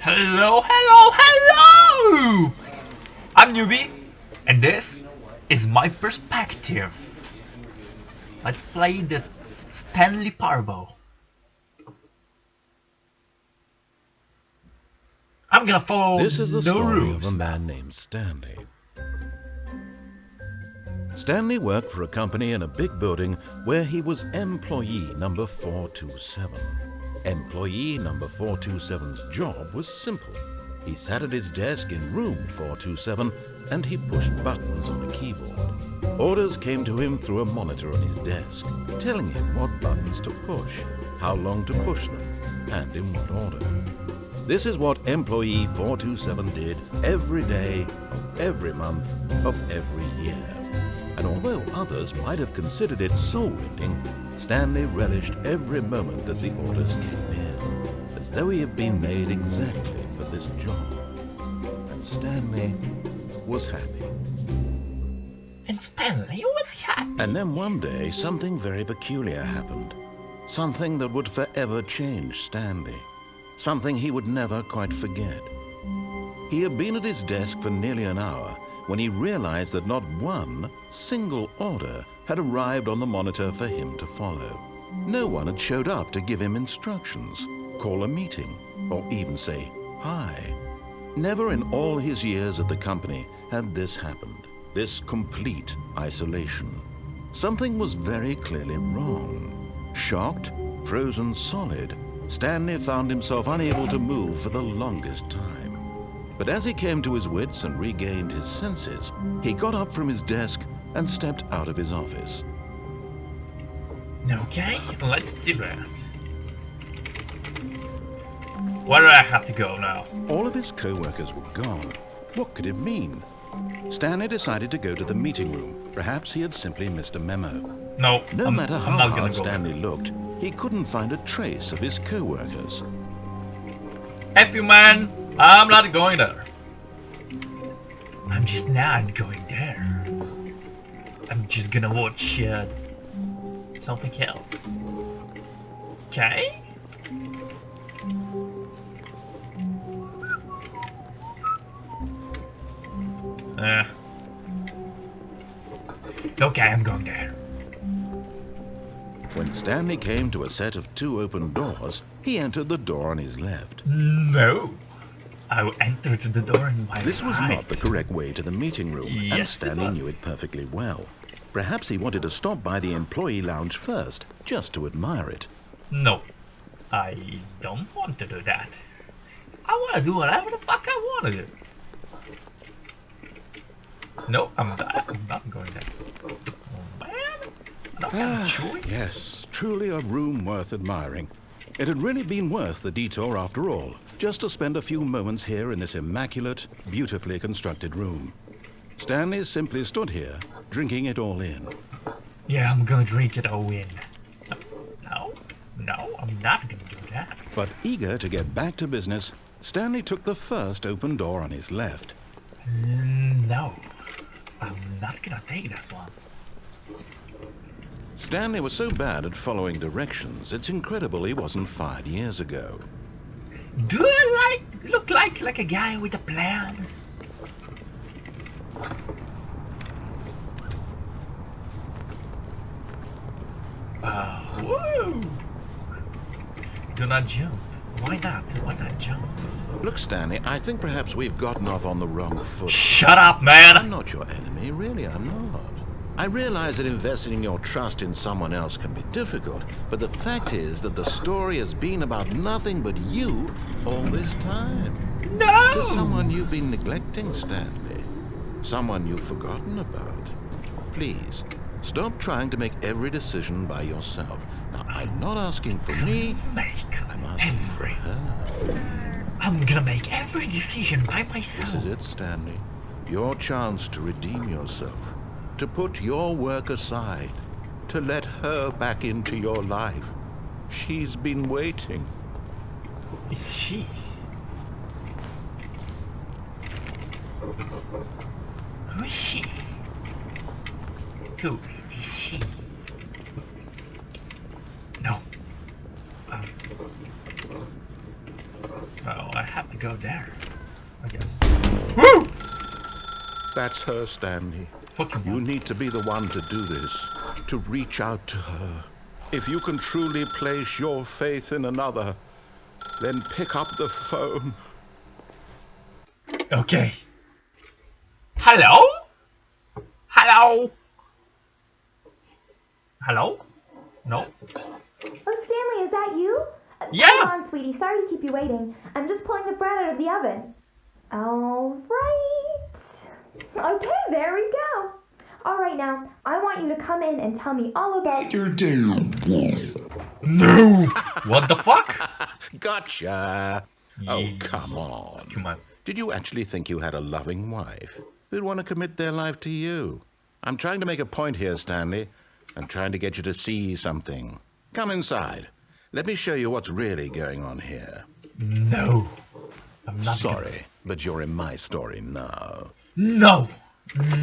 Hello, hello, hello! I'm Newbie, and this is my perspective. Let's play the Stanley Parable. I'm gonna follow This is the no story rules. of a man named Stanley. Stanley worked for a company in a big building where he was employee number 427. Employee number 427's job was simple. He sat at his desk in room 427 and he pushed buttons on a keyboard. Orders came to him through a monitor on his desk, telling him what buttons to push, how long to push them, and in what order. This is what employee 427 did every day of every month of every year. And although others might have considered it soul-rending, Stanley relished every moment that the orders came in, as though he had been made exactly for this job. And Stanley was happy. And Stanley was happy. And then one day, something very peculiar happened. Something that would forever change Stanley. Something he would never quite forget. He had been at his desk for nearly an hour when he realized that not one single order had arrived on the monitor for him to follow. No one had showed up to give him instructions, call a meeting, or even say hi. Never in all his years at the company had this happened, this complete isolation. Something was very clearly wrong. Shocked, frozen solid, Stanley found himself unable to move for the longest time. But as he came to his wits and regained his senses, he got up from his desk and stepped out of his office. Okay, let's do that. Where do I have to go now? All of his co-workers were gone. What could it mean? Stanley decided to go to the meeting room. Perhaps he had simply missed a memo. No, No matter I'm how not gonna hard go Stanley looked, he couldn't find a trace of his co-workers. F you, man. I'm not going there. I'm just not going there. I'm just gonna watch something else. Okay? Okay, I'm going there. When Stanley came to a set of two open doors, he entered the door on his left. No. I entered the door in my This was right. not the correct way to the meeting room, and Yes, Stanley it was. knew it perfectly well. Perhaps he wanted to stop by the employee lounge first, just to admire it. No. I don't want to do that. I want to do whatever the fuck I want to do. No, I'm not going there. Oh, man. I don't have a choice. Yes, truly a room worth admiring. It had really been worth the detour after all, just to spend a few moments here in this immaculate, beautifully constructed room. Stanley simply stood here, drinking it all in. Yeah, I'm gonna drink it all in. No, I'm not gonna do that. But eager to get back to business, Stanley took the first open door on his left. No, I'm not gonna take that one. Stanley was so bad at following directions, it's incredible he wasn't fired years ago. Do I look like a guy with a plan? Woo! Do not jump. Why not? Why not jump? Look, Stanley, I think perhaps we've gotten off on the wrong foot. Shut up, man! I'm not your enemy, really, I'm not. I realize that investing your trust in someone else can be difficult, but the fact is that the story has been about nothing but you all this time. No! There's someone you've been neglecting, Stanley. Someone you've forgotten about. Please, stop trying to make every decision by yourself. Now, I'm not asking for me, I'm asking for her. I'm gonna make every decision by myself. This is it, Stanley. Your chance to redeem yourself. To put your work aside, to let her back into your life. She's been waiting. Who is she? Who is she? Who is she? No. So I have to go there, I guess. Woo! That's her, Stanley. Fucking You need to be the one to do this, to reach out to her. If you can truly place your faith in another, then pick up the phone. Okay. Hello? Hello? Hello? No? Oh, Stanley, is that you? Yeah! Hold on, sweetie. Sorry to keep you waiting. I'm just pulling the bread out of the oven. All right. Okay, there we go. All right, now, I want you to come in and tell me all about your day. No! What the fuck? Gotcha. Oh, come on. Come on. Did you actually think you had a loving wife who'd want to commit their life to you? I'm trying to make a point here, Stanley. I'm trying to get you to see something. Come inside. Let me show you what's really going on here. No. I'm not Sorry, but you're in my story now. No!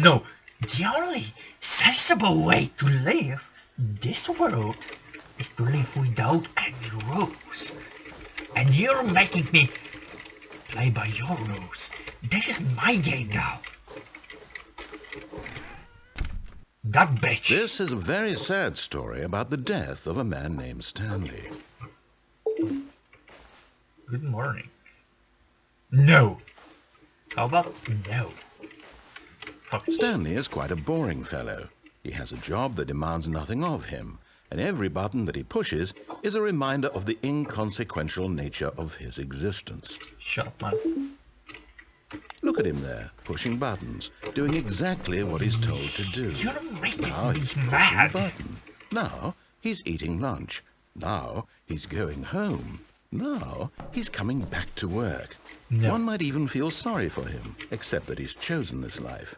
No! The only sensible way to live this world is to live without any rules. And you're making me play by your rules. This is my game now. That bitch. This is a very sad story about the death of a man named Stanley. Good morning. No. How about no? Fuck. Stanley is quite a boring fellow. He has a job that demands nothing of him, and every button that he pushes is a reminder of the inconsequential nature of his existence. Shut up, man. Look at him there, pushing buttons, doing exactly what he's told to do. You're making Now me he's mad. pushing a button. Now he's eating lunch. Now he's going home. Now he's coming back to work. No. One might even feel sorry for him, except that he's chosen this life.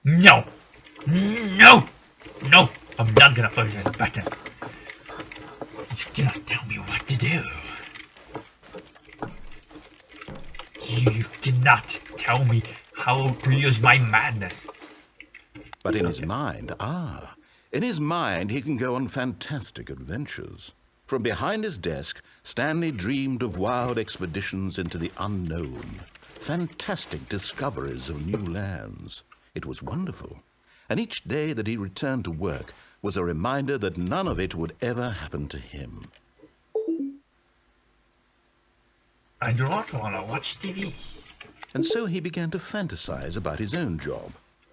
No! No! No! I'm not gonna push this button. You cannot tell me what to do. You cannot tell me how to use my madness. But in his mind, in his mind he can go on fantastic adventures. From behind his desk, Stanley dreamed of wild expeditions into the unknown, fantastic discoveries of new lands. It was wonderful, and each day that he returned to work was a reminder that none of it would ever happen to him. I do not want to watch TV. And so he began to fantasize about his own job.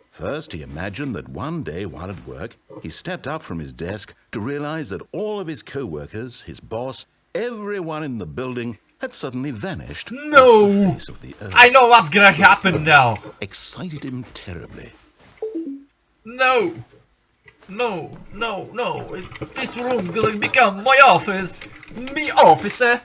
First, he imagined that one day while at work, he stepped up from his desk to realize that all of his co-workers, his boss, everyone in the building had suddenly vanished off the face of the earth. I know what's gonna happen now. Excited him terribly. No. No, no, no. This room gonna become my office. Me officer.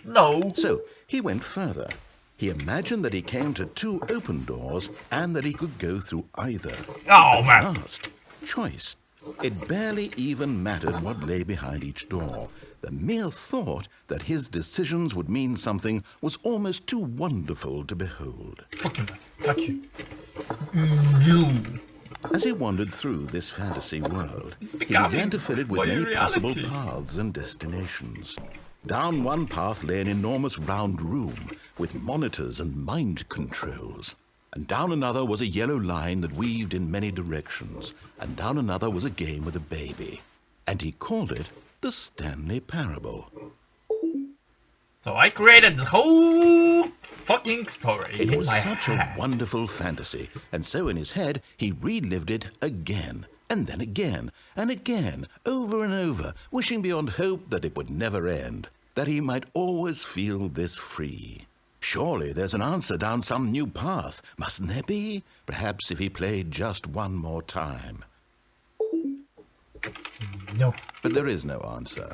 No. So he went further. He imagined that he came to two open doors and that he could go through either. Oh, man. Last, choice. It barely even mattered what lay behind each door. The mere thought that his decisions would mean something was almost too wonderful to behold. Fuck you, man. Fuck you. You. As he wandered through this fantasy world, It's he becoming began to fill it with my many possible reality. paths and destinations. Down one path lay an enormous round room with monitors and mind controls. And down another was a yellow line that weaved in many directions. And down another was a game with a baby. And he called it the Stanley Parable. So I created the whole fucking story It in was my such head. a wonderful fantasy, and so in his head he relived it again, and then again, and again, over and over, wishing beyond hope that it would never end, that he might always feel this free. Surely there's an answer down some new path, mustn't there be? Perhaps if he played just one more time. No. But there is no answer.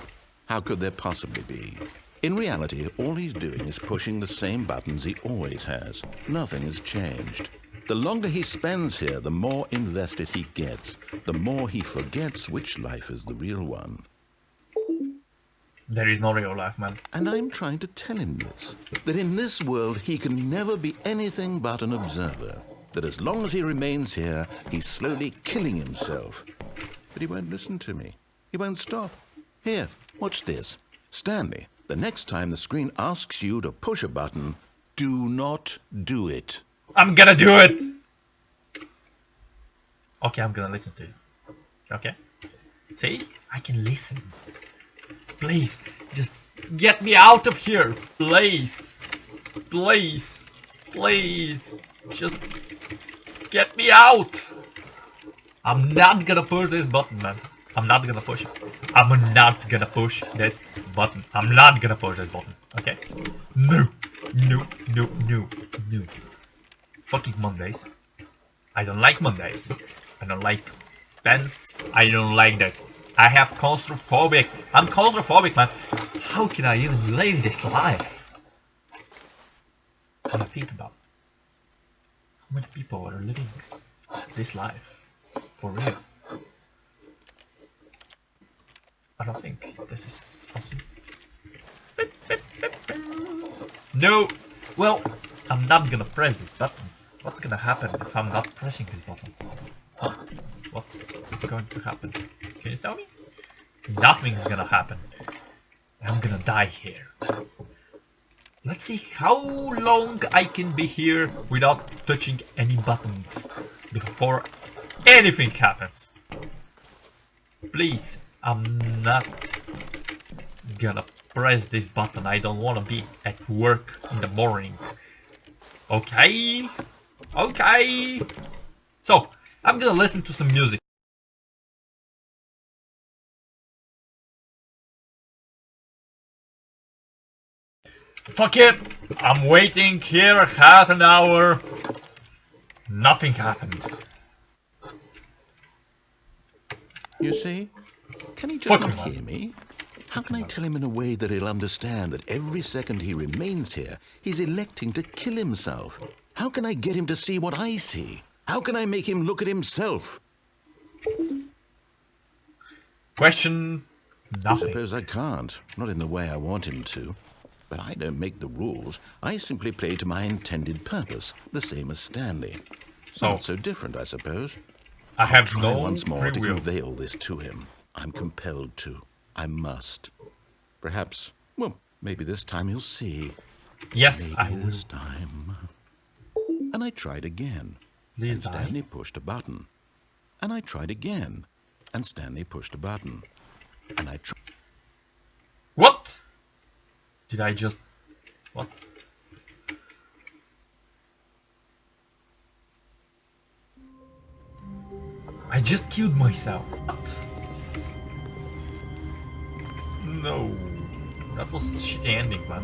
How could there possibly be? In reality, all he's doing is pushing the same buttons he always has. Nothing has changed. The longer he spends here, the more invested he gets, the more he forgets which life is the real one. There is no real life, man. And I'm trying to tell him this, that in this world he can never be anything but an observer, that as long as he remains here, he's slowly killing himself. But he won't listen to me. He won't stop. Here, watch this. Stanley, The next time the screen asks you to push a button, do not do it. I'm gonna do it! Okay, I'm gonna listen to you. Okay? See? I can listen. Please, just get me out of here. Please. Please. Please. Just get me out. I'm not gonna push this button, man. I'm not gonna push it. I'm not gonna push this button. I'm not gonna push this button. Okay? No. No. No. No. No. Fucking Mondays. I don't like Mondays. I don't like pens. I don't like this. I have claustrophobic. I'm claustrophobic, man. How can I even live this life? When I think about how many people are living this life for real. I don't think this is awesome. No! Well, I'm not gonna press this button. What's gonna happen if I'm not pressing this button? Huh? What is going to happen? Can you tell me? Nothing's gonna happen. I'm gonna die here. Let's see how long I can be here without touching any buttons before anything happens. Please, I'm not gonna press this button. I don't wanna be at work in the morning. Okay? Okay? So, I'm gonna listen to some music. Fuck it! I'm waiting here half an hour. Nothing happened. You see? Can he just Fuck not him, man. hear me? How can I tell him in a way that he'll understand that every second he remains here, he's electing to kill himself? How can I get him to see what I see? How can I make him look at himself? Question I nothing. suppose I can't. Not in the way I want him to. But I don't make the rules. I simply play to my intended purpose, the same as Stanley. So, Not so different, I suppose. I have Try no once more free to will. convey all this to him. I'm compelled to. I must. Perhaps, well, maybe this time he'll see. Yes, Maybe I will. this time. And I tried again. Please And die. Stanley pushed a button. And I tried again. And Stanley pushed a button. And I tried. What? Did I just... What? I just killed myself. What? No. That was a shitty ending, man.